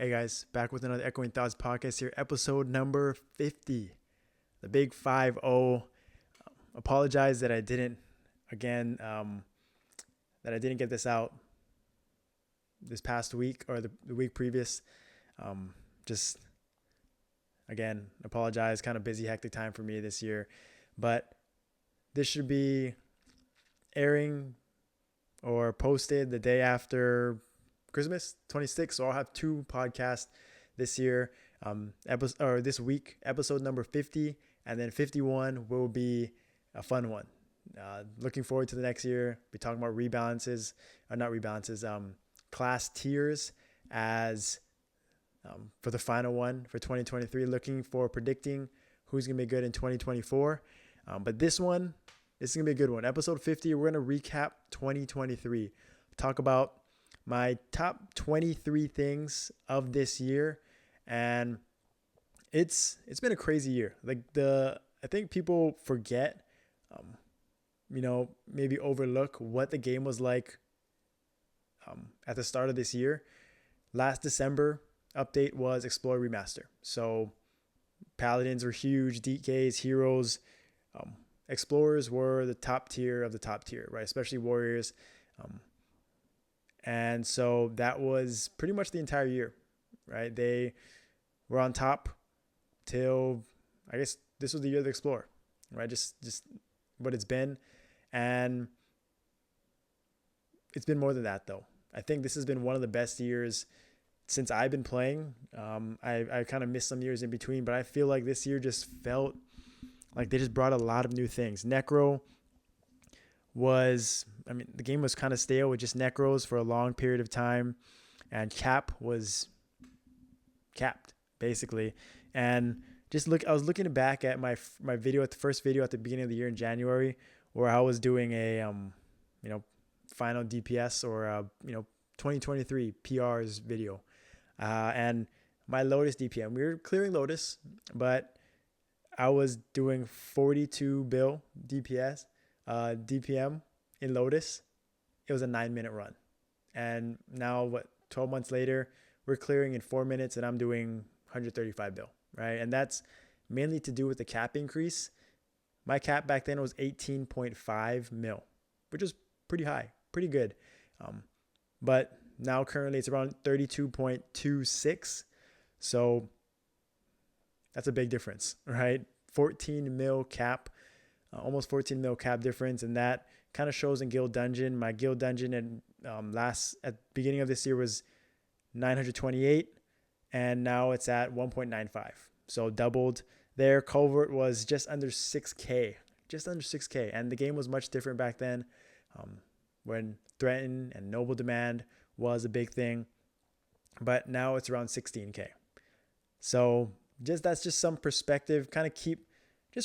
Hey guys, back with another Echoing Thoughts podcast here, episode number 50, the big 5-0. Apologize that I didn't, again, that I didn't get this out this past week or the week previous. Just, again, apologize, kind of busy, hectic time for me this year. But this should be airing or posted the day after Christmas 26th. So I'll have two podcasts this year, this week, episode number 50, and then 51 will be a fun one. Looking forward to the next year. Be talking about class tiers as for the final one for 2023. Looking for predicting who's gonna be good in 2024. But this is gonna be a good one. Episode 50, we're gonna recap 2023. Talk about my top 23 things of this year, and it's been a crazy year. I think people forget, maybe overlook what the game was like at the start of this year. Last December update was Explore Remaster. So Paladins were huge, DKs, heroes, Explorers were the top tier of the top tier, right? Especially Warriors. And so that was pretty much the entire year, right? They were on top till, I guess this was the year of the Explorer, right? Just what it's been. And it's been more than that, though. I think this has been one of the best years since I've been playing. I kind of missed some years in between, but I feel like this year just felt like they just brought a lot of new things. Necro the game was kind of stale with just Necros for a long period of time, and Cap was capped basically. And I was looking back at my video, at the first video at the beginning of the year in January, where I was doing a final DPS or 2023 PRs video, and my Lotus DPM. We were clearing Lotus, but I was doing 42 bill DPM in Lotus. It was a 9-minute run. And now 12 months later, we're clearing in 4 minutes and I'm doing 135 bill, right? And that's mainly to do with the cap increase. My cap back then was 18.5 mil, which is pretty high, pretty good. But now currently it's around 32.26. So that's a big difference, right? 14 mil cap, almost 14 mil cap difference. And that kind of shows in Guild Dungeon. My Guild Dungeon at beginning of this year was 928, and now it's at 1.95. So doubled there. Culvert was just under 6K, and the game was much different back then, when Threaten and Noble Demand was a big thing, but now it's around 16K. So that's just some perspective. Kind of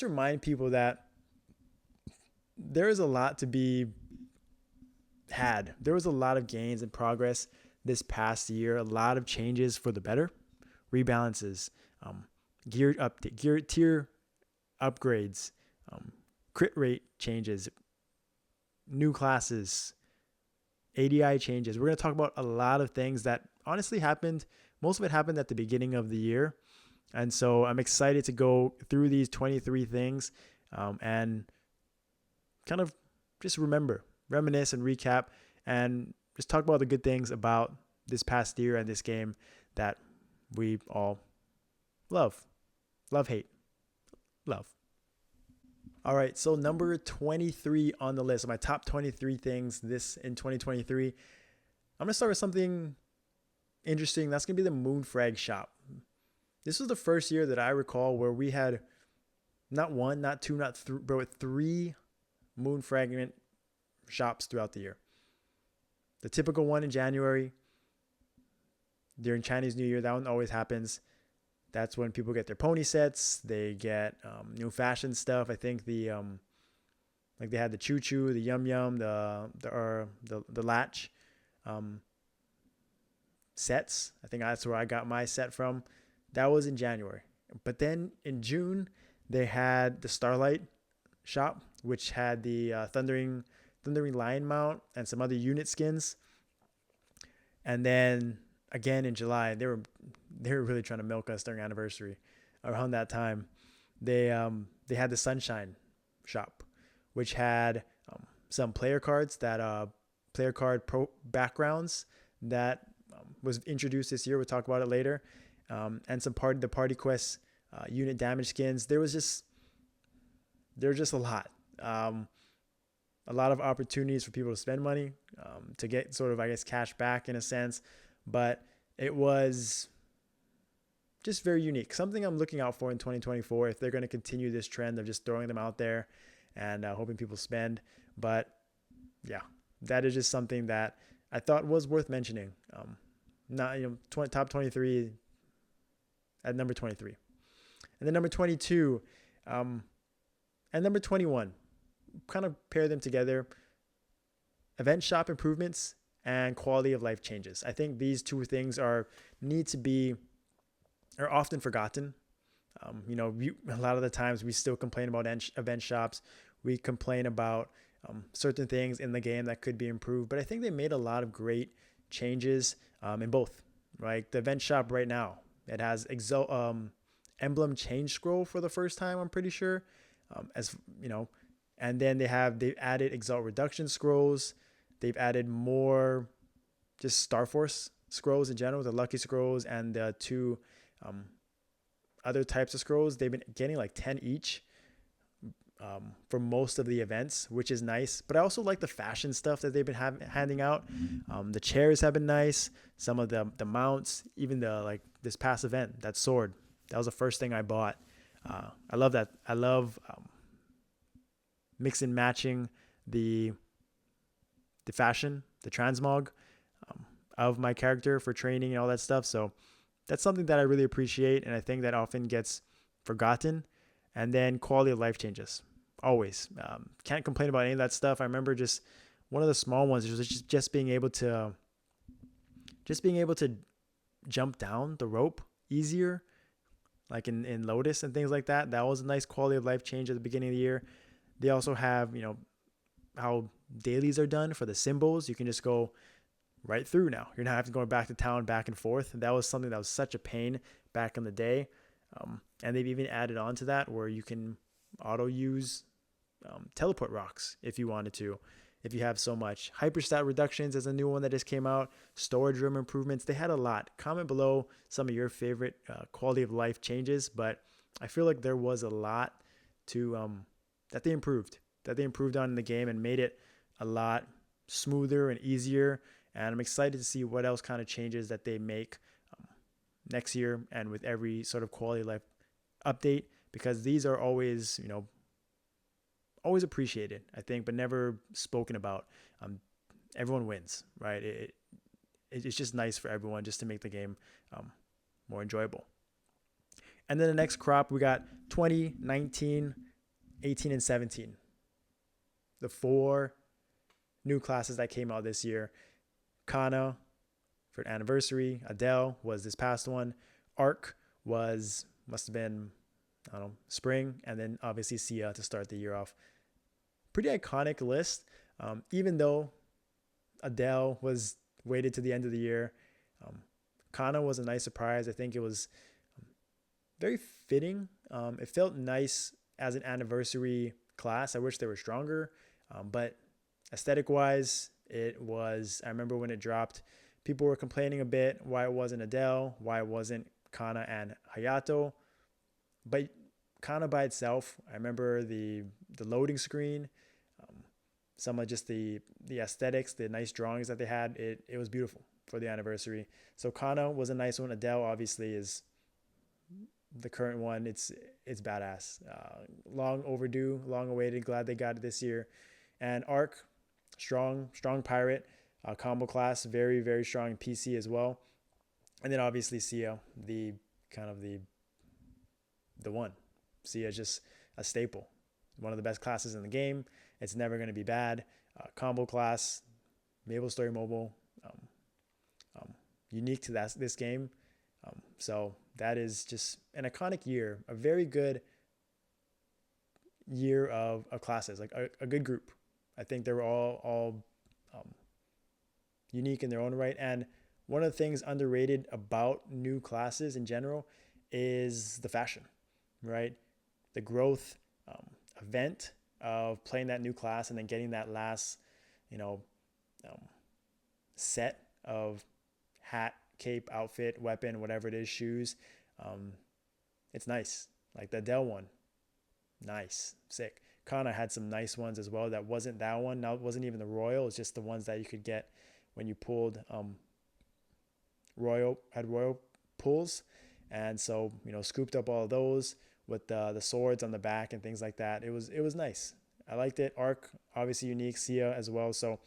remind people that there is a lot to be had. There was a lot of gains and progress this past year, a lot of changes for the better, rebalances, gear tier upgrades, crit rate changes, new classes, ADI changes. We're going to talk about a lot of things that honestly happened. Most of it happened at the beginning of the year. And so I'm excited to go through these 23 things and kind of just reminisce and recap and just talk about the good things about this past year and this game that we all love, hate, love. All right, so number 23 on the list, my top 23 things this in 2023. I'm going to start with something interesting. That's going to be the Moonfrag shop. This was the first year that I recall where we had not one, not two, not three, but 3 Moon Fragment shops throughout the year. The typical one in January during Chinese New Year, that one always happens. That's when people get their pony sets. They get new fashion stuff. I think they had the Choo Choo, the Yum Yum, the Latch sets. I think that's where I got my set from. That was in January. But then in June, they had the Starlight shop, which had the Thundering Lion mount and some other unit skins. And then again in July, they were really trying to milk us during anniversary. Around that time, they had the Sunshine shop, which had some player cards that player card pro backgrounds that was introduced this year. We'll talk about it later, and some party quest unit damage skins. There's just a lot. A lot of opportunities for people to spend money, to get sort of, I guess, cash back in a sense. But it was just very unique. Something I'm looking out for in 2024 if they're going to continue this trend of just throwing them out there and hoping people spend. But yeah, that is just something that I thought was worth mentioning. Not top 23 at number 23, and then number 22, and number 21. Kind of pair them together. Event shop improvements and quality of life changes. I think these two things are often forgotten. A lot of the times we still complain about event shops. We complain about certain things in the game that could be improved, but I think they made a lot of great changes in both. Right, the event shop right now, it has emblem change scroll for the first time. I'm pretty sure, as you know. And then they've added Exalt Reduction scrolls. They've added more just Star Force scrolls in general, the Lucky scrolls and the two other types of scrolls. They've been getting like 10 each for most of the events, which is nice. But I also like the fashion stuff that they've been handing out. The chairs have been nice. Some of the mounts, even this past event, that sword, that was the first thing I bought. I love that. I love mix and matching the fashion, the transmog of my character for training and all that stuff. So that's something that I really appreciate, and I think that often gets forgotten. And then quality of life changes. Always. Can't complain about any of that stuff. I remember just one of the small ones was just being able to jump down the rope easier, like in Lotus and things like that. That was a nice quality of life change at the beginning of the year. They also have, how dailies are done for the symbols. You can just go right through now. You're not having to go back to town back and forth. That was something that was such a pain back in the day. And they've even added on to that where you can auto use teleport rocks if you wanted to, if you have so much. Hyperstat reductions is a new one that just came out. Storage room improvements. They had a lot. Comment below some of your favorite quality of life changes, but I feel like there was a lot that they improved on in the game and made it a lot smoother and easier. And I'm excited to see what else kind of changes that they make next year and with every sort of quality of life update, because these are always, always appreciated, I think, but never spoken about. Everyone wins, right? It's just nice for everyone just to make the game more enjoyable. And then the next crop, we got 20, 19, 18, and 17. The 4 new classes that came out this year. Kanna for an anniversary. Adele was this past one. Arc must have been, spring. And then obviously Sia to start the year off. Pretty iconic list. Even though Adele was waited to the end of the year. Kanna was a nice surprise. I think it was very fitting. It felt nice as an anniversary class. I wish they were stronger, but aesthetic wise, it was. I remember when it dropped, people were complaining a bit why it wasn't Adele, why it wasn't Kanna and Hayato, but Kanna by itself, I remember the loading screen, some of just the aesthetics, the nice drawings that they had. It was beautiful for the anniversary. So Kanna was a nice one. Adele obviously is the current one. It's badass. Long overdue, long awaited. Glad they got it this year. And Arc, strong pirate, combo class, very, very strong in PC as well. And then obviously Sia, the one. Sia is just a staple. One of the best classes in the game. It's never going to be bad. Combo class, Maple Story Mobile, unique to this game. So that is just an iconic year, a very good year of classes, like a good group. I think they were all unique in their own right. And one of the things underrated about new classes in general is the fashion, right? The growth event of playing that new class and then getting that last, you know, um, set of hat, cape, outfit, weapon, whatever it is, shoes. Um, it's nice. Like the Adele one, nice, sick. Kanna had some nice ones as well. That wasn't that one. Now it wasn't even the Royal. It's just the ones that you could get when you pulled Royal pulls, and so scooped up all of those with the swords on the back and things like that. It was nice. I liked it. Arc obviously unique. Sia as well. So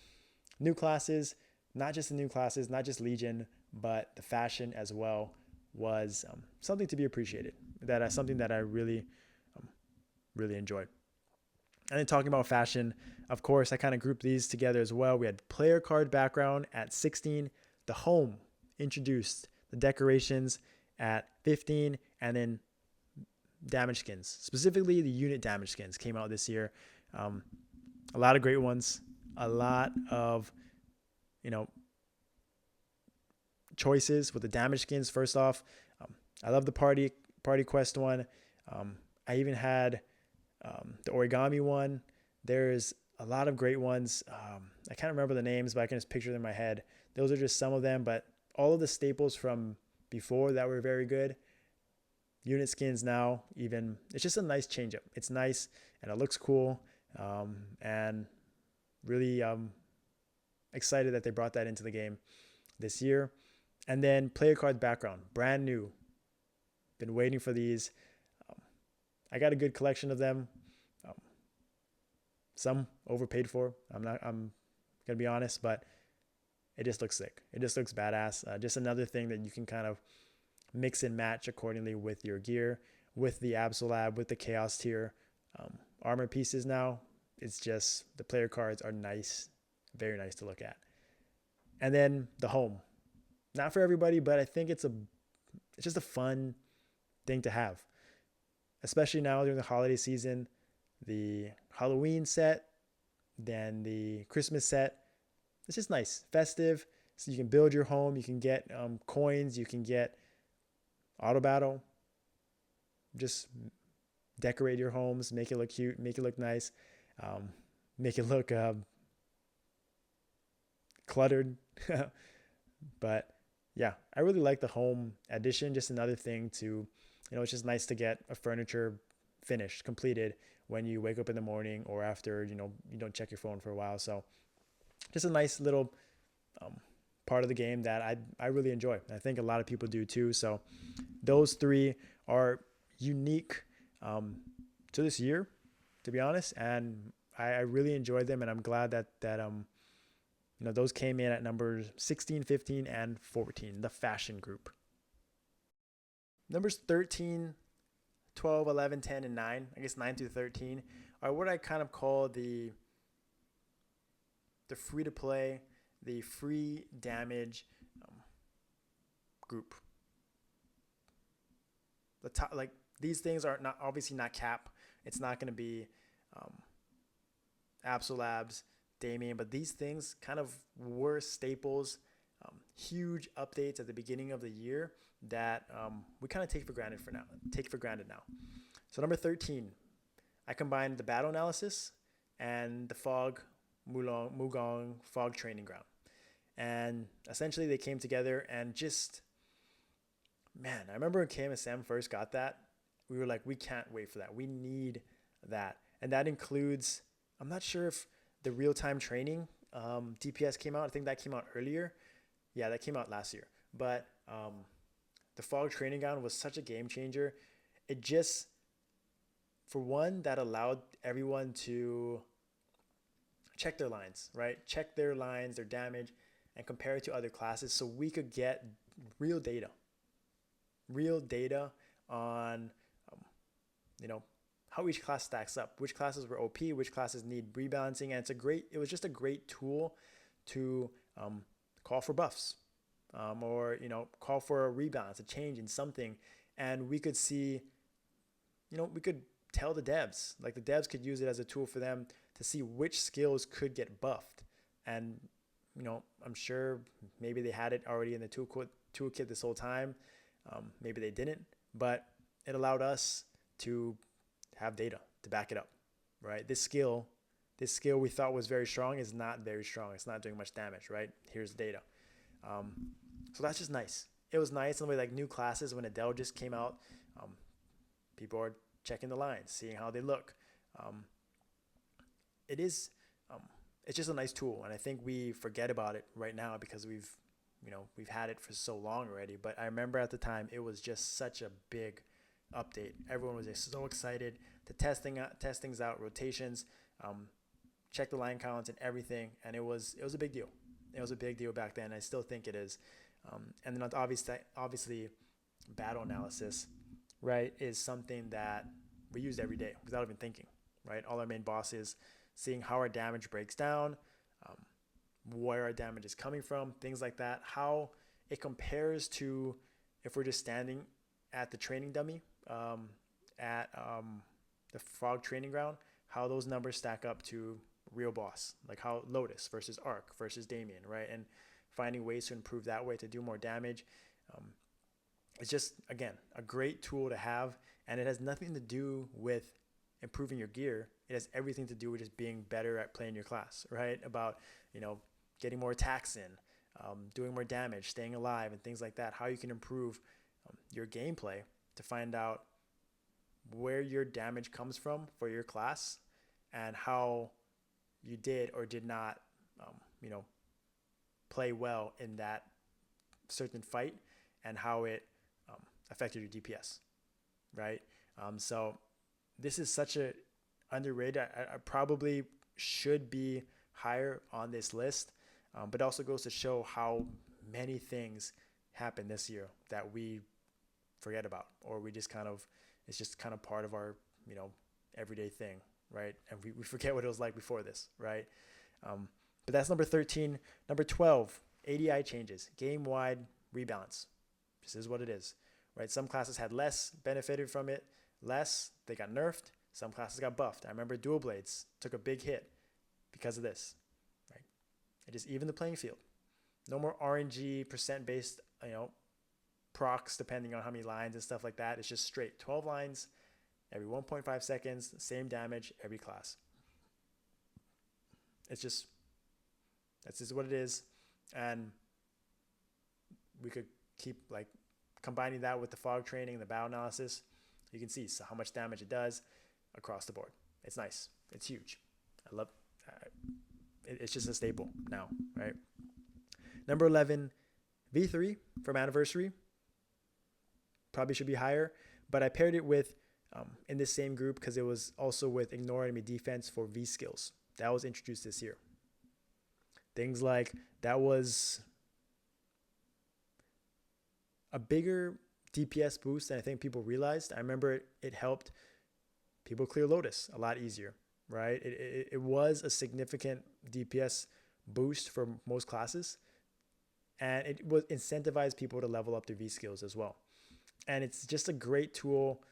new classes, not just the new classes, not just Legion, but the fashion as well was something to be appreciated. That something that I really enjoyed. And then talking about fashion, of course, I kind of grouped these together as well. We had player card background at 16, the home introduced the decorations at 15, and then damage skins, specifically the unit damage skins, came out this year. A lot of great ones, a lot of choices with the damage skins. First off, I love the party quest one. I even had the origami one. There's a lot of great ones. I can't remember the names, but I can just picture them in my head. Those are just some of them, but all of the staples from before that were very good. Unit skins now, even, it's just a nice change up. It's nice and it looks cool, and really excited that they brought that into the game this year. And then player card background, brand new. Been waiting for these. I got a good collection of them. Some overpaid for. I'm gonna be honest, but it just looks sick. It just looks badass. Just another thing that you can kind of mix and match accordingly with your gear, with the Absolab, with the Chaos tier armor pieces. Now it's just the player cards are nice, very nice to look at. And then the home, not for everybody, but I think it's just a fun thing to have, especially now during the holiday season. The Halloween set, then the Christmas set. It's just nice, festive. So you can build your home. You can get coins. You can get auto battle. Just decorate your homes, make it look cute, make it look nice, make it look cluttered. But yeah, I really like the home edition. Just another thing to, it's just nice to get a furniture finished, completed when you wake up in the morning or after, you don't check your phone for a while. So just a nice little part of the game that I really enjoy. I think a lot of people do too. So those three are unique to this year, to be honest. And I really enjoyed them, and I'm glad that those came in at numbers 16, 15, and 14, the fashion group. Numbers 13, 12, 11, 10, and 9, I guess 9 through 13, are what I kind of call the free-to-play, the free damage group. The top, like, these things are not obviously not cap. It's not going to be Absolabs, Damien, but these things kind of were staples, huge updates at the beginning of the year that we kind of take for granted now. So number 13, I combined the battle analysis and the Mugong fog training ground. And essentially they came together and just, man, I remember when KMSM first got that, we were like, we can't wait for that. We need that. And that includes, I'm not sure if the real-time training DPS came out. I think that came out earlier. Yeah, that came out last year. But the fog training ground was such a game changer. It just, for one, that allowed everyone to check their lines, right? Check their lines, their damage, and compare it to other classes so we could get real data on, how each class stacks up, which classes were OP, which classes need rebalancing. And it was just a great tool to call for buffs, or, call for a rebalance, a change in something. And we could see, we could tell the devs, like the devs could use it as a tool for them to see which skills could get buffed and I'm sure maybe they had it already in the toolkit this whole time. Maybe they didn't, but it allowed us to have data to back it up, right? This skill we thought was very strong is not very strong. It's not doing much damage, right? Here's the data. Um, so that's just nice. It was nice in the way like new classes when Adele just came out. Um, People are checking the lines, seeing how they look. Um, it is, um, it's just a nice tool, and I think we forget about it right now because we've had it for so long already. But I remember at the time it was just such a big update. Everyone was just so excited to test things out, rotations, um, check the line counts and everything, and it was a big deal. It was a big deal back then. I still think it is. And then obviously, battle analysis, right, is something that we use every day without even thinking, right? All our main bosses, seeing how our damage breaks down, um, where our damage is coming from, things like that, how it compares to if we're just standing at the training dummy, at the frog training ground, how those numbers stack up to real boss, like how Lotus versus Arc versus Damien, right? And finding ways to improve that way to do more damage. Um, it's just, again, a great tool to have, and it has nothing to do with improving your gear. It has everything to do with just being better at playing your class, right? About, getting more attacks in, doing more damage, staying alive, and things like that. How you can improve your gameplay to find out where your damage comes from for your class and how you did or did not, um, you know, play well in that certain fight and how it affected your DPS, right? So this is such a underrated. I probably should be higher on this list, but also goes to show how many things happened this year that we forget about, or we just kind of, it's just kind of part of our, everyday thing, right? And we forget what it was like before this, right? But that's number 13. Number 12, ADI changes, game-wide rebalance. This is what it is, right? Some classes had less, benefited from it, less, they got nerfed. Some classes got buffed. I remember dual blades took a big hit because of this, right? It just evened the playing field. No more RNG percent-based, procs depending on how many lines and stuff like that. It's just straight 12 lines every 1.5 seconds, same damage every class. It's just, that's just what it is. And we could keep like combining that with the fog training, the battle analysis. You can see how much damage it does across the board. It's nice. It's huge. I love it's just a staple now, right? Number 11, V3 from Anniversary. Probably should be higher, but I paired it with in this same group because it was also with Ignore Enemy Defense for V skills. That was introduced this year. Things like that was a bigger DPS boost than I think people realized. I remember it helped people clear Lotus a lot easier, right? It was a significant DPS boost for most classes, and it was incentivized people to level up their V skills as well. And it's just a great tool,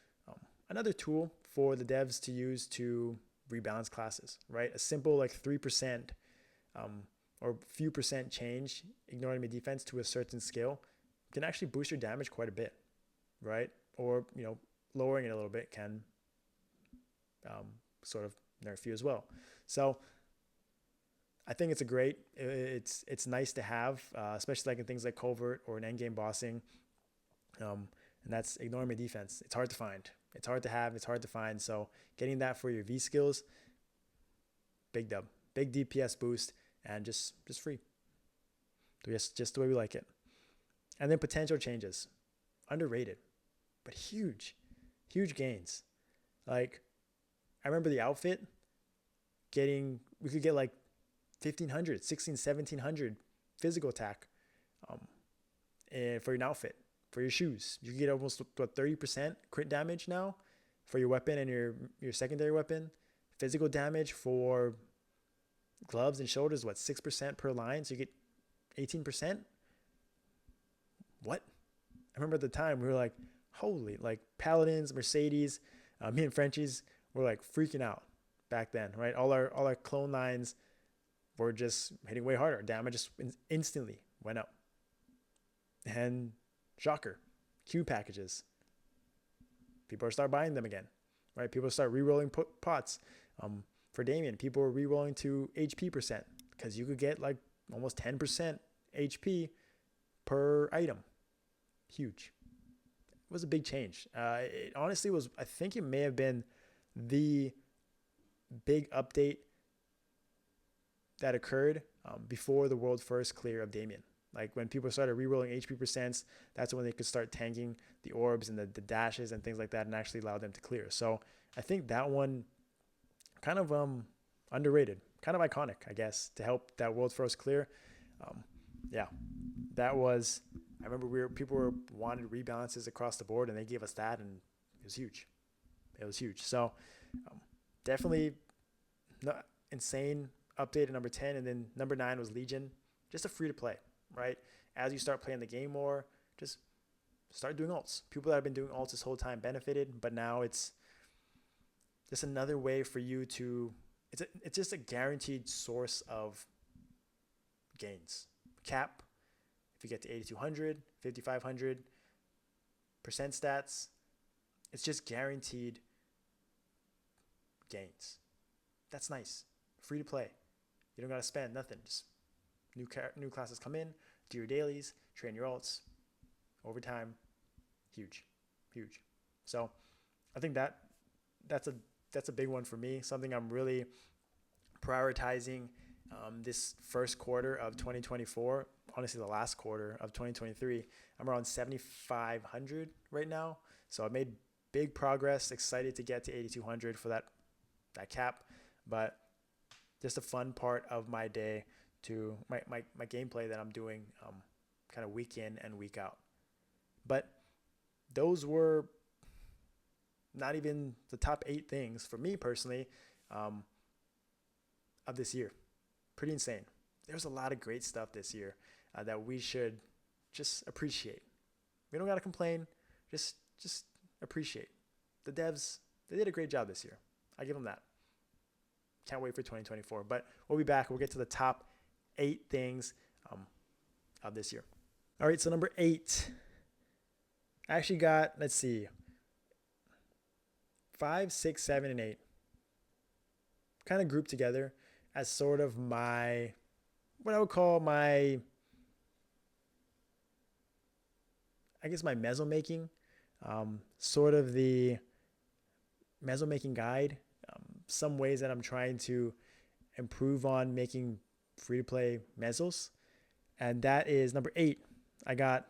another tool for the devs to use to rebalance classes, right? A simple like 3% or few percent change, Ignore Enemy Defense to a certain skill can actually boost your damage quite a bit, right? Or, lowering it a little bit can sort of nerf you as well. So I think it's it's nice to have, especially like in things like Covert or in endgame bossing. And that's Ignore Enemy Defense. It's hard to find. It's hard to have. It's hard to find. So getting that for your V skills, big dub, big DPS boost, and just free. Just the way we like it. And then potential changes, underrated, but huge gains. Like I remember the outfit we could get like 1,500, 1,600, 1,700 physical attack for an outfit. For your shoes, you can get almost 30% crit damage now for your weapon and your secondary weapon. Physical damage for gloves and shoulders, 6% per line, so you get 18%. What? I remember at the time we were like, holy, like Paladins, Mercedes, me and Frenchies were like freaking out back then, right? All our clone lines were just hitting way harder. Damage just instantly went up. And shocker, Q packages. People start buying them again, right? People start re-rolling pots. For Damien, people were re-rolling to HP percent because you could get like almost 10% HP per item. Huge. It was a big change. It honestly was, I think it may have been the big update that occurred before the world first clear of Damien. Like when people started rerolling HP percents, that's when they could start tanking the orbs and the dashes and things like that and actually allow them to clear. So I think that one kind of underrated, kind of iconic, I guess, to help that world first clear. Yeah, that was, I remember people were wanted rebalances across the board and they gave us that and it was huge. It was huge. So definitely not insane update at number 10. And then number 9 was Legion, just a free to play, right? As you start playing the game more, just start doing ults. People that have been doing ults this whole time benefited, but now it's just another way for you to, it's just a guaranteed source of gains. Cap, if you get to 8,200, 5,500 percent stats, it's just guaranteed gains. That's nice. Free to play. You don't got to spend nothing. Just new classes come in, do your dailies, train your ults. Over time, huge. So I think that's a big one for me. Something I'm really prioritizing this first quarter of 2024. Honestly, the last quarter of 2023, I'm around 7,500 right now. So I made big progress. Excited to get to 8,200 for that cap, but just a fun part of my day to my gameplay that I'm doing kind of week in and week out. But those were not even the top 8 things for me personally of this year. Pretty insane. There's a lot of great stuff this year that we should just appreciate. We don't got to complain. Just appreciate. The devs, they did a great job this year. I give them that. Can't wait for 2024. But we'll be back. We'll get to the top 8 things of this year. All right, so number 8. I actually got, let's see, 5, 6, 7, and 8 kind of grouped together as sort of my, what I would call my, I guess my meso making, sort of the meso making guide, some ways that I'm trying to improve on making free to play mesos. And that is number 8. I got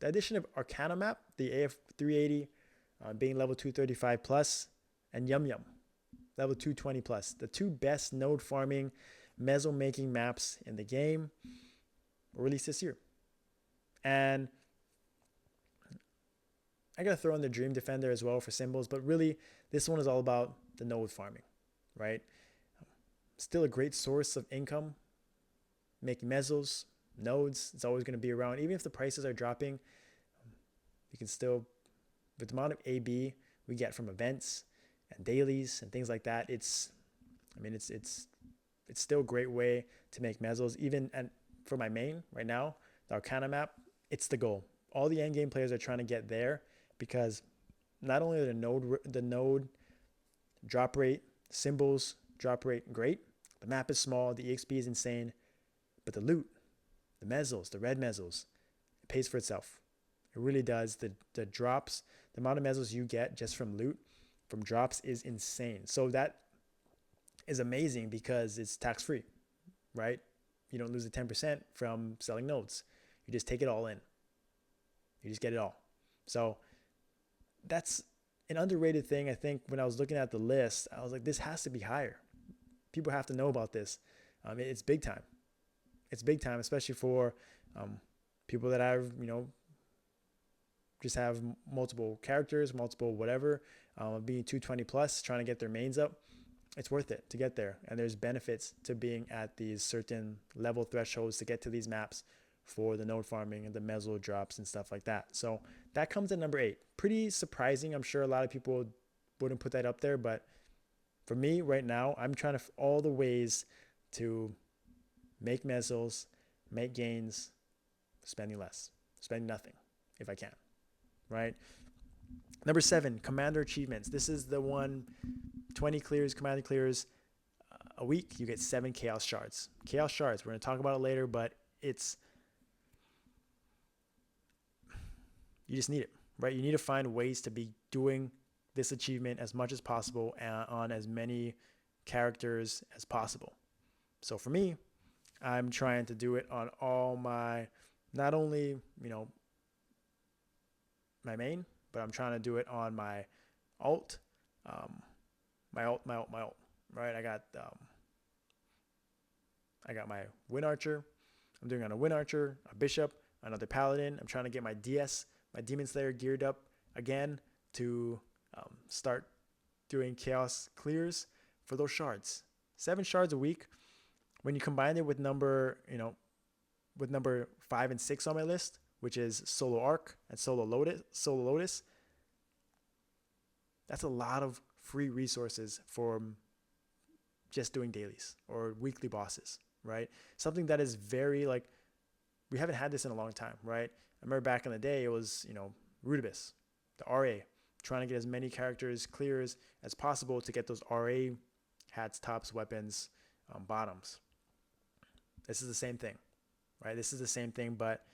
the addition of Arcana map, the AF380 being level 235 plus, and Yum Yum level 220 plus. The 2 best node farming meso making maps in the game were released this year. And I gotta throw in the Dream Defender as well for symbols, but really this one is all about the node farming, right? Still a great source of income. Making mesos, nodes, it's always going to be around. Even if the prices are dropping, you can still, with the amount of AB we get from events and dailies and things like that, it's still a great way to make mesos. Even and for my main right now, the Arcana map, it's the goal. All the end game players are trying to get there because not only are the node drop rate, symbols drop rate great, the map is small, the EXP is insane, but the loot, the mesos, the red mesos, it pays for itself. It really does. The drops, the amount of mesos you get just from loot, from drops is insane. So that is amazing because it's tax free, right? You don't lose the 10% from selling nodes. You just take it all in. You just get it all. So that's an underrated thing. I think when I was looking at the list, I was like, this has to be higher. People have to know about this. It's big time. It's big time, especially for people that have, just have multiple characters, multiple whatever, being 220 plus, trying to get their mains up. It's worth it to get there. And there's benefits to being at these certain level thresholds to get to these maps for the node farming and the meso drops and stuff like that. So that comes at number 8. Pretty surprising. I'm sure a lot of people wouldn't put that up there, but for me right now, I'm trying to all the ways to make mesos, make gains, spending less, spending nothing if I can, right? Number 7, commander achievements. This is the one, 20 clears, commander clears a week, you get 7 chaos shards. Chaos shards, we're going to talk about it later, but you just need it, right? You need to find ways to be doing this achievement as much as possible on as many characters as possible. So for me, I'm trying to do it on all my, not only, my main, but I'm trying to do it on my alt, my alt, right? I got my Wind Archer. I'm doing on a Wind Archer, a Bishop, another Paladin. I'm trying to get my DS, my Demon Slayer geared up again to start doing Chaos clears for those shards. 7 shards a week. When you combine it with number 5 and 6 on my list, which is Solo Arc and Solo Lotus, that's a lot of free resources for just doing dailies or weekly bosses, right? Something that is very we haven't had this in a long time, right? I remember back in the day, it was, Rudibus, the RA, trying to get as many characters clears as possible to get those RA hats, tops, weapons, bottoms. This is the same thing, right? This is the same thing, but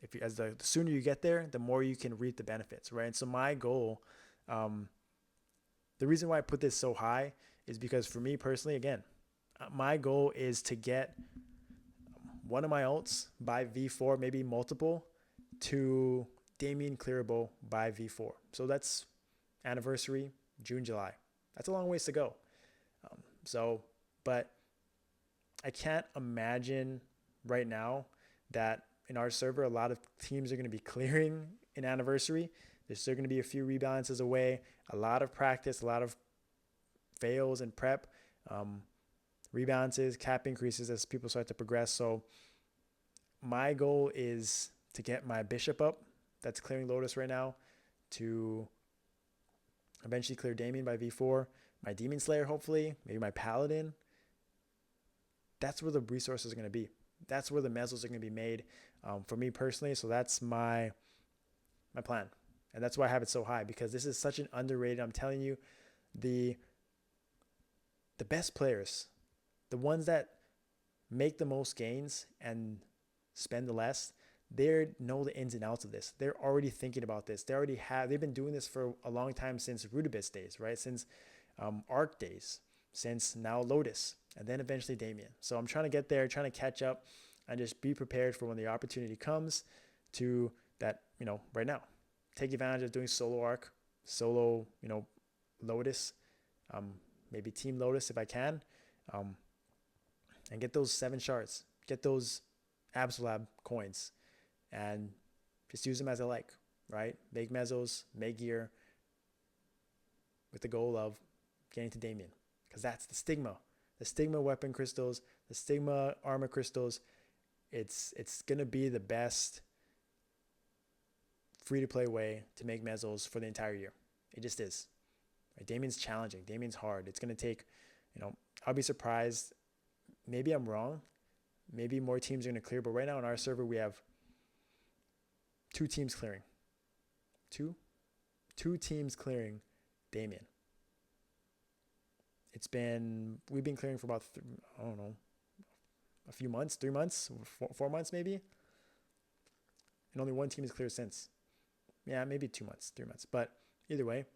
the sooner you get there, the more you can reap the benefits, right? And so my goal, the reason why I put this so high is because for me personally, again, my goal is to get one of my alts by V4, maybe multiple, to Damien clearable by V4. So that's anniversary, June, July. That's a long ways to go. But I can't imagine right now that in our server, a lot of teams are going to be clearing in anniversary. There's still going to be a few rebalances away, a lot of practice, a lot of fails and prep, rebalances, cap increases as people start to progress. So my goal is to get my Bishop up, that's clearing Lotus right now, to eventually clear Damien by V4, my Demon Slayer hopefully, maybe my Paladin. That's where the resources are going to be. That's where the mesos are going to be made for me personally. So that's my plan. And that's why I have it so high, because this is such an underrated, I'm telling you, the best players, the ones that make the most gains and spend the less, they know the ins and outs of this. They're already thinking about this. They've been doing this for a long time, since Rudibus days, right? Since Arc days, since now Lotus, and then eventually Damien. So I'm trying to get there, trying to catch up, and just be prepared for when the opportunity comes to that, right now. Take advantage of doing solo Arc, solo, Lotus, maybe Team Lotus if I can, and get those 7 shards, get those Absolab coins, and just use them as I like, right? Make mesos, make gear, with the goal of getting to Damien, because that's the stigma weapon crystals, the stigma armor crystals. It's gonna be the best free to play way to make mesos for the entire year. It just is. Right? Damien's challenging. Damien's hard. It's gonna take, I'll be surprised. Maybe I'm wrong. Maybe more teams are gonna clear, but right now on our server we have 2 teams clearing. Two teams clearing Damien. We've been clearing for about, I don't know, a few months, 3 months, 4 months maybe. And only one team has cleared since. Yeah, maybe 2 months, 3 months. But either way,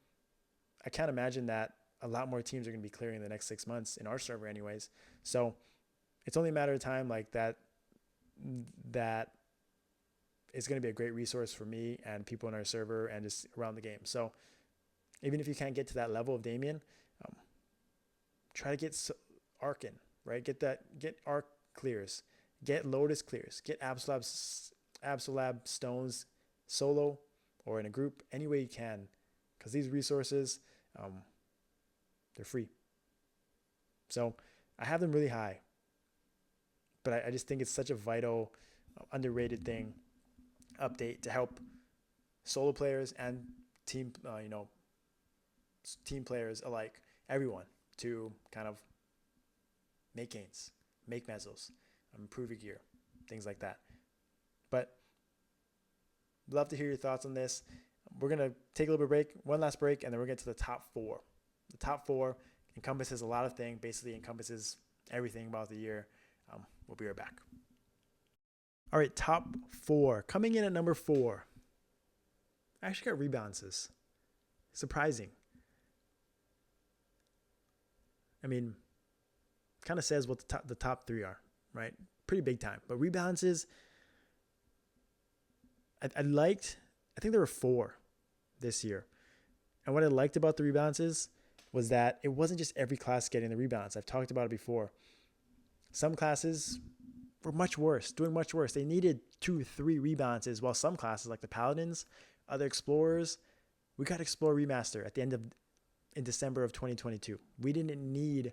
I can't imagine that a lot more teams are going to be clearing in the next 6 months in our server anyways. So it's only a matter of time that is going to be a great resource for me and people in our server and just around the game. So even if you can't get to that level of Damien, try to get Arc in, right? Get Arc clears, get Lotus clears, get Absolab stones solo or in a group, any way you can, because these resources, they're free. So I have them really high, but I just think it's such a vital, underrated thing, update to help solo players and team, team players alike, everyone, to kind of make gains, make mesos, improve your gear, things like that. But love to hear your thoughts on this. We're going to take a little bit of break, one last break, and then we're going to get to the top four. The top four encompasses a lot of things, basically encompasses everything about the year. We'll be right back. All right, top four. Coming in at number 4. I actually got rebalances. Surprising. I mean, kind of says what the top 3 are, right? Pretty big time. But rebalances, I think there were 4 this year. And what I liked about the rebalances was that it wasn't just every class getting the rebalance. I've talked about it before. Some classes were much worse, doing much worse. They needed 2, 3 rebalances, while some classes like the Paladins, other Explorers, we got Explorer Remaster at the end of in December of 2022. We didn't need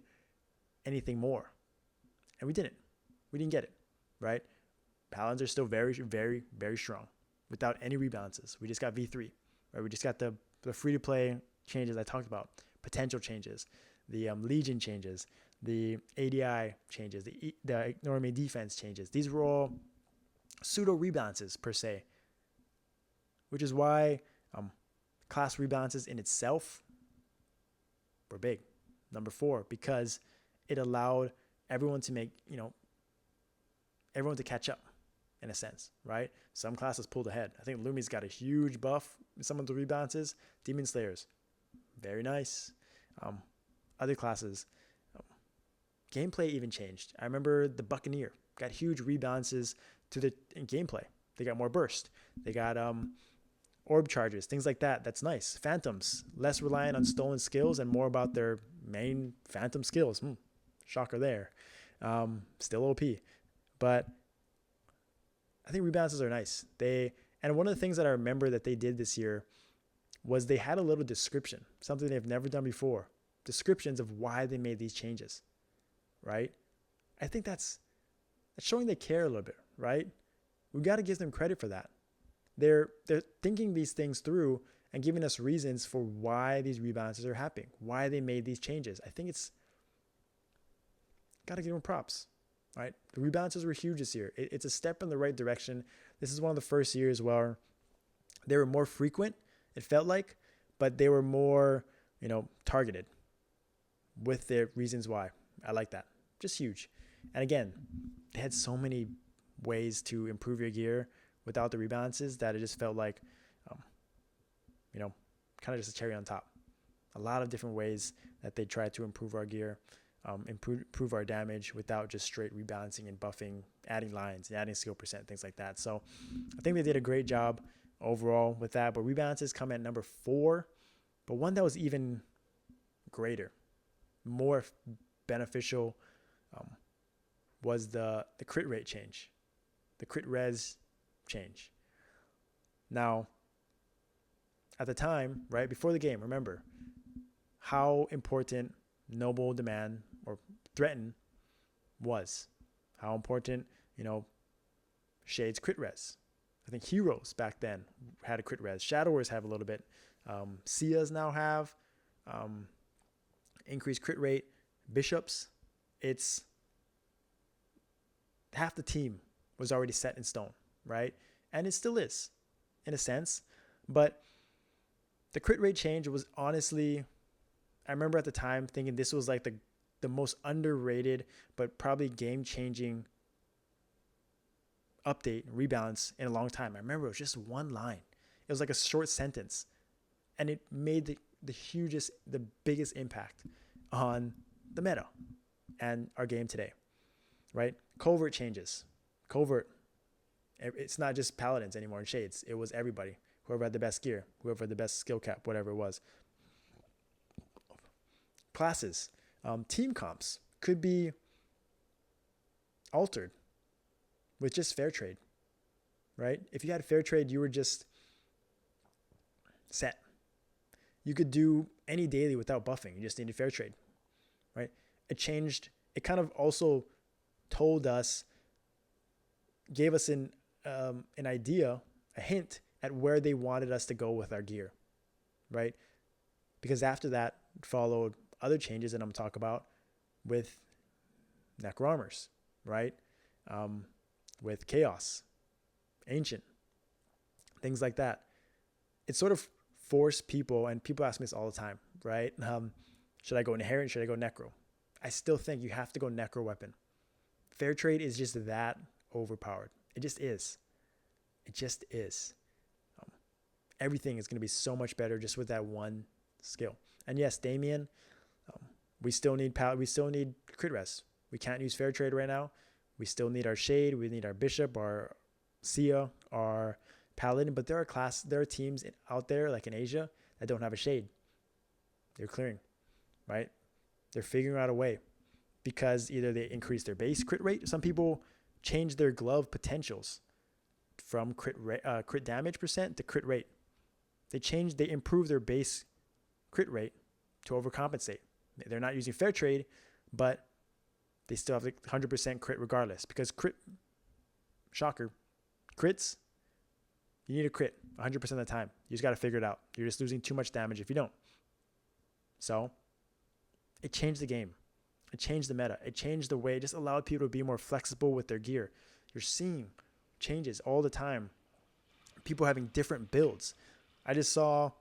anything more. And we didn't. We didn't get it, right? Paladins are still very, very, very strong without any rebalances. We just got V3, right? We just got the free-to-play changes I talked about, potential changes, the Legion changes, the ADI changes, the Ignore Me defense changes. These were all pseudo rebalances per se, which is why class rebalances in itself were big. Number 4, because it allowed everyone to everyone to catch up in a sense, right? Some classes pulled ahead. I think Lumi's got a huge buff in some of the rebalances. Demon Slayers, very nice. Other classes, gameplay even changed. I remember the Buccaneer got huge rebalances in gameplay. They got more burst. They got orb charges, things like that. That's nice. Phantoms, less reliant on stolen skills and more about their main phantom skills. Shocker there. Still OP. But I think rebalances are nice. And one of the things that I remember that they did this year was they had a little description, something they've never done before. Descriptions of why they made these changes, right? I think that's showing they care a little bit, right? We got to give them credit for that. They're thinking these things through and giving us reasons for why these rebalances are happening, why they made these changes. I think it's got to give them props, right? The rebalances were huge this year. It's a step in the right direction. This is one of the first years where they were more frequent, it felt like, but they were more, targeted with their reasons why. I like that. Just huge. And again, they had so many ways to improve your gear without the rebalances that it just felt like, kind of just a cherry on top. A lot of different ways that they tried to improve our gear, improve our damage without just straight rebalancing and buffing, adding lines, adding skill percent, things like that. So I think they did a great job overall with that. But rebalances come at number 4, but one that was even greater, more beneficial, was the crit rate change, the crit res change. Now, at the time, right before the game, remember how important Noble Demand or Threaten was, how important, Shade's crit res. I think Heroes back then had a crit res. Shadowers have a little bit. Sias now have increased crit rate. Bishops, it's half the team was already set in stone, right? And it still is, in a sense. But the crit rate change was honestly, I remember at the time thinking this was like the most underrated but probably game-changing update, rebalance in a long time. I remember it was just one line. It was like a short sentence. And it made the biggest impact on the meta and our game today, right? Covert changes. Covert, it's not just Paladins anymore in Shades. It was everybody. Whoever had the best gear, whoever had the best skill cap, whatever it was. Classes, team comps could be altered with just fair trade, right? If you had fair trade, you were just set. You could do any daily without buffing. You just needed fair trade, right? It changed. It kind of also told us, gave us an idea, a hint at where they wanted us to go with our gear, right? Because after that followed other changes that I'm going to talk about with Necro Armors, right? With Chaos, Ancient, things like that. It sort of forced people, and people ask me this all the time, right? Should I go Inherent? Should I go Necro? I still think you have to go Necro Weapon. Fair Trade is just that overpowered. It just is. It just is. Everything is going to be so much better just with that one skill. And yes, Damien, we still need crit res. We can't use Fair Trade right now. We still need our Shade. We need our Bishop, our Sia, our Paladin. But there are teams out there, like in Asia, that don't have a Shade. They're clearing, right? They're figuring out a way because either they increase their base crit rate. Some people change their glove potentials from crit damage percent to crit rate. They improve their base crit rate to overcompensate. They're not using Fair Trade, but they still have like 100% crit regardless, because crits, you need a crit 100% of the time. You just got to figure it out. You're just losing too much damage if you don't. So it changed the game. It changed the meta. It changed the way. It just allowed people to be more flexible with their gear. You're seeing changes all the time. People having different builds. I just saw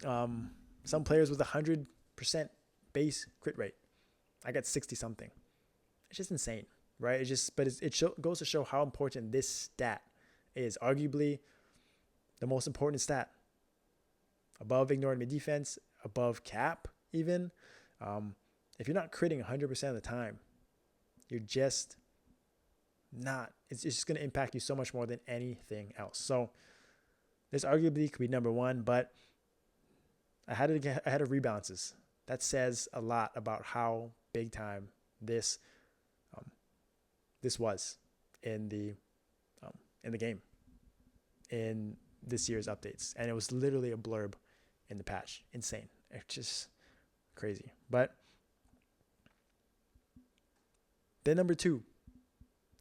some players with 100% base crit rate. I got 60 something. It's just insane, right? It goes to show how important this stat is. Arguably the most important stat, above ignoring mid defense, above cap even. If you're not critting 100% of the time, you're just not. It's just going to impact you so much more than anything else. So this arguably could be number one, but I had to rebalances. That says a lot about how big time this was in the game in this year's updates, and it was literally a blurb in the patch. Insane. It's just crazy. But then number two,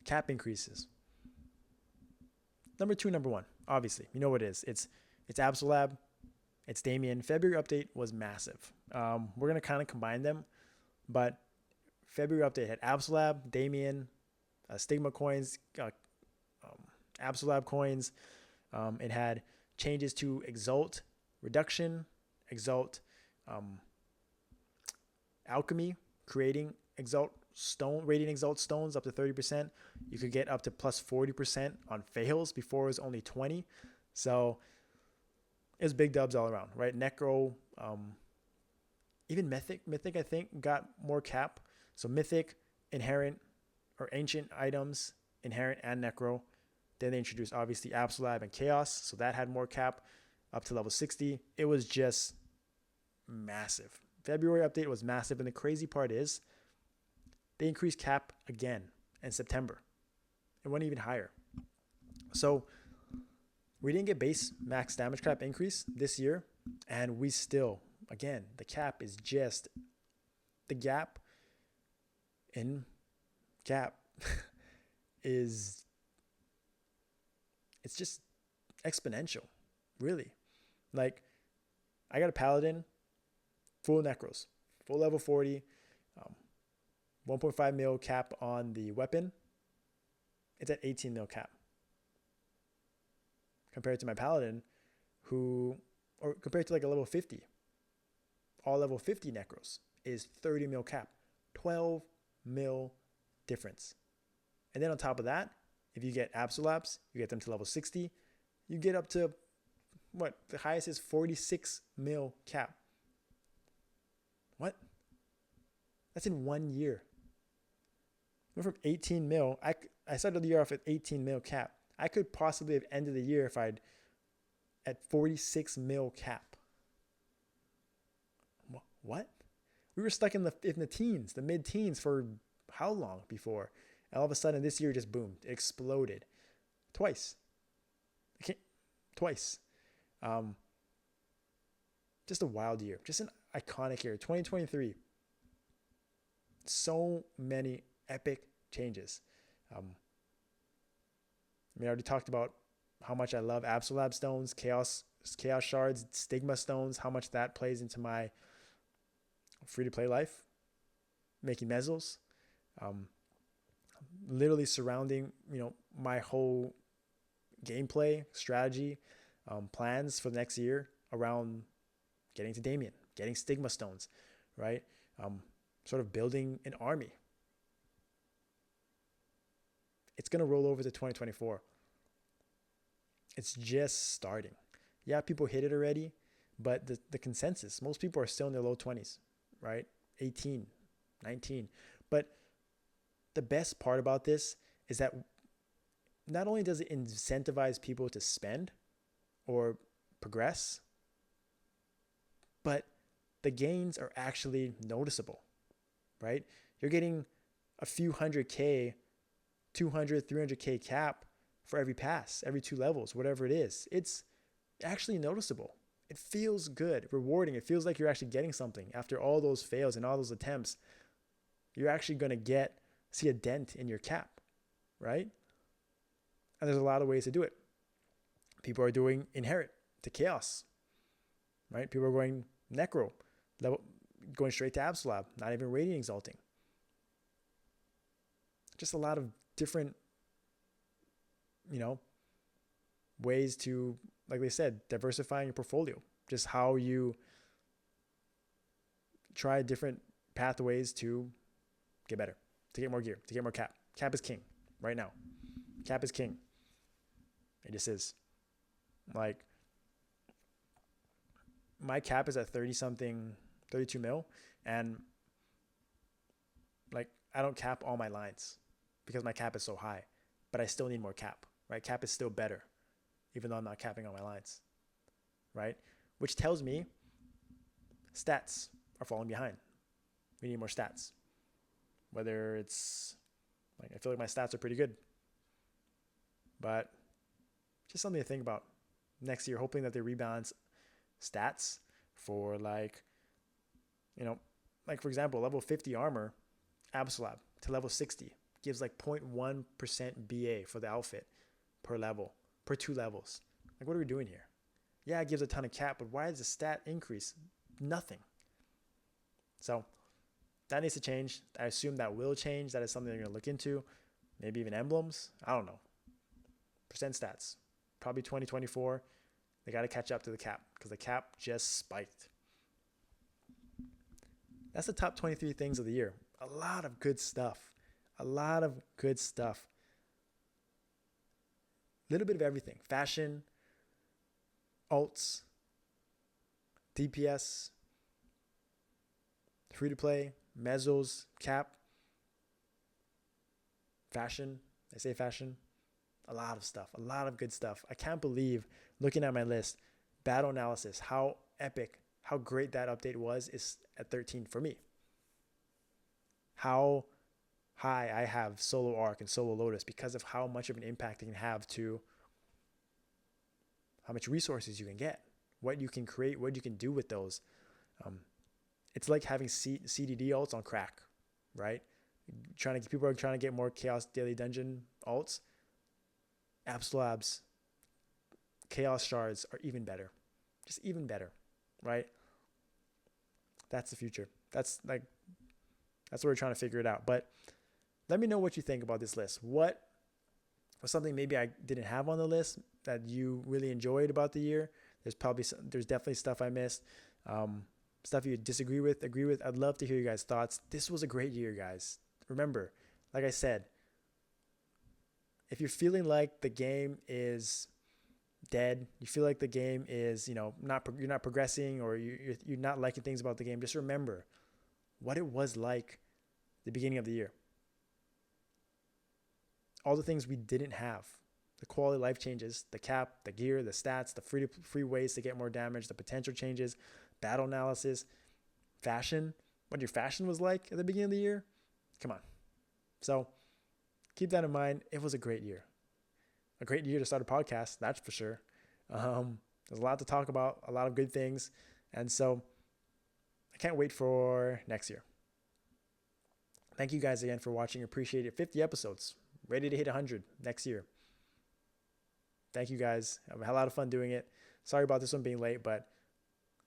cap increases. Number two, number one, obviously, you know what it is. It's Absolab, it's Damien. February update was massive. We're gonna kind of combine them, but February update had Absolab, Damien, Stigma coins, Absolab coins. It had changes to Exalt reduction, Exalt alchemy, creating Exalt stone, radiant Exalt stones up to 30%. You could get up to plus 40% on fails. Before it was only 20. So it was big dubs all around, right? Necro, even Mythic I think got more cap. So Mythic, Inherent, or Ancient items, Inherent and Necro. Then they introduced obviously Absolab and Chaos, so that had more cap up to level 60. It was just massive. February update was massive, and the crazy part is they increased cap again in September. It went even higher. So we didn't get base max damage cap increase this year, and we still, again, the cap is just, the gap in cap is, it's just exponential, really. Like, I got a Paladin, full Necros, full level 40, 1.5 mil cap on the weapon. It's at 18 mil cap. Compared to my Paladin, or compared to like a level 50, all level 50 Necros is 30 mil cap, 12 mil difference. And then on top of that, if you get Absolabs, you get them to level 60, you get up to, what, the highest is 46 mil cap. What? That's in 1 year. Went from 18 mil. I started the year off at 18 mil cap. I could possibly have ended the year if I'd at 46 mil cap. What? We were stuck in the teens, the mid-teens for how long before? And all of a sudden this year just boomed. It exploded. Twice. Twice. Just a wild year. Just an iconic year. 2023. So many epic changes. I already talked about how much I love Absolab stones, Chaos shards, Stigma stones, how much that plays into my free-to-play life, making Mesos. Um, Literally surrounding, my whole gameplay strategy, plans for the next year around getting to Damien, getting Stigma Stones, right? Sort of building an army. It's going to roll over to 2024. It's just starting. Yeah, people hit it already, but the consensus, most people are still in their low 20s, right? 18, 19. But the best part about this is that not only does it incentivize people to spend or progress, but the gains are actually noticeable, right? You're getting a few 100K, 200, 300K cap for every pass, every 2 levels, whatever it is. It's actually noticeable. It feels good, rewarding. It feels like you're actually getting something after all those fails and all those attempts. You're actually going to see a dent in your cap, right? And there's a lot of ways to do it. People are doing inherit to chaos, right? People are going necro, level, going straight to Absolab, not even radiant exalting. Just a lot of different, ways to, like they said, diversifying your portfolio. Just how you try different pathways to get better, to get more gear, to get more cap. Cap is king right now. Cap is king. It just is. Like, my cap is at 30 something, 32 mil. And like, I don't cap all my lines because my cap is so high, but I still need more cap, right? Cap is still better, even though I'm not capping all my lines, right? Which tells me stats are falling behind. We need more stats. Whether it's like, I feel like my stats are pretty good, but just something to think about next year, hoping that they rebalance stats for like for example, level 50 armor, Absolab to level 60 gives like 0.1% BA for the outfit per level, per 2 levels. Like, what are we doing here? Yeah, it gives a ton of cap, but why does the stat increase? Nothing. So that needs to change. I assume that will change. That is something they're going to look into. Maybe even emblems. I don't know. Percent stats. Probably 2024. They got to catch up to the cap because the cap just spiked. That's the top 23 things of the year. A lot of good stuff. A lot of good stuff. A little bit of everything. Fashion, alts, DPS, free to play, Mesos, cap, fashion. I say fashion. A lot of stuff. A lot of good stuff. I can't believe, looking at my list, battle analysis, how epic, how great that update was, is at 13 for me. How high I have Solo Arc and Solo Lotus because of how much of an impact it can have to how much resources you can get, what you can create, what you can do with those. It's like having CDD alts on crack, right? People are trying to get more Chaos Daily Dungeon alts. Absolab's Chaos Shards are even better. Just even better, right? That's the future. That's what we're trying to figure it out. But let me know what you think about this list. What was something maybe I didn't have on the list that you really enjoyed about the year? There's definitely stuff I missed. Stuff you disagree with, agree with. I'd love to hear you guys' thoughts. This was a great year, guys. Remember, like I said, if you're feeling like the game is dead, you feel like the game is, you're not progressing, or you're not liking things about the game, just remember what it was like the beginning of the year. All the things we didn't have, the quality of life changes, the cap, the gear, the stats, the free ways to get more damage, the potential changes, battle analysis, fashion, what your fashion was like at the beginning of the year. Come on. So keep that in mind. It was a great year. A great year to start a podcast, that's for sure. There's a lot to talk about, a lot of good things. And so I can't wait for next year. Thank you guys again for watching. Appreciate it. 50 episodes. Ready to hit 100 next year. Thank you guys. I've had a lot of fun doing it. Sorry about this one being late, but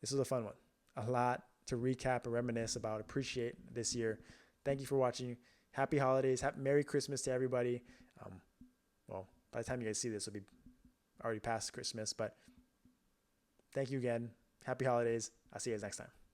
this was a fun one. A lot to recap and reminisce about. Appreciate this year. Thank you for watching. happy holidays. Merry Christmas to everybody. Well, by the time you guys see this, it'll be already past Christmas, but thank you again. Happy holidays. I'll see you guys next time.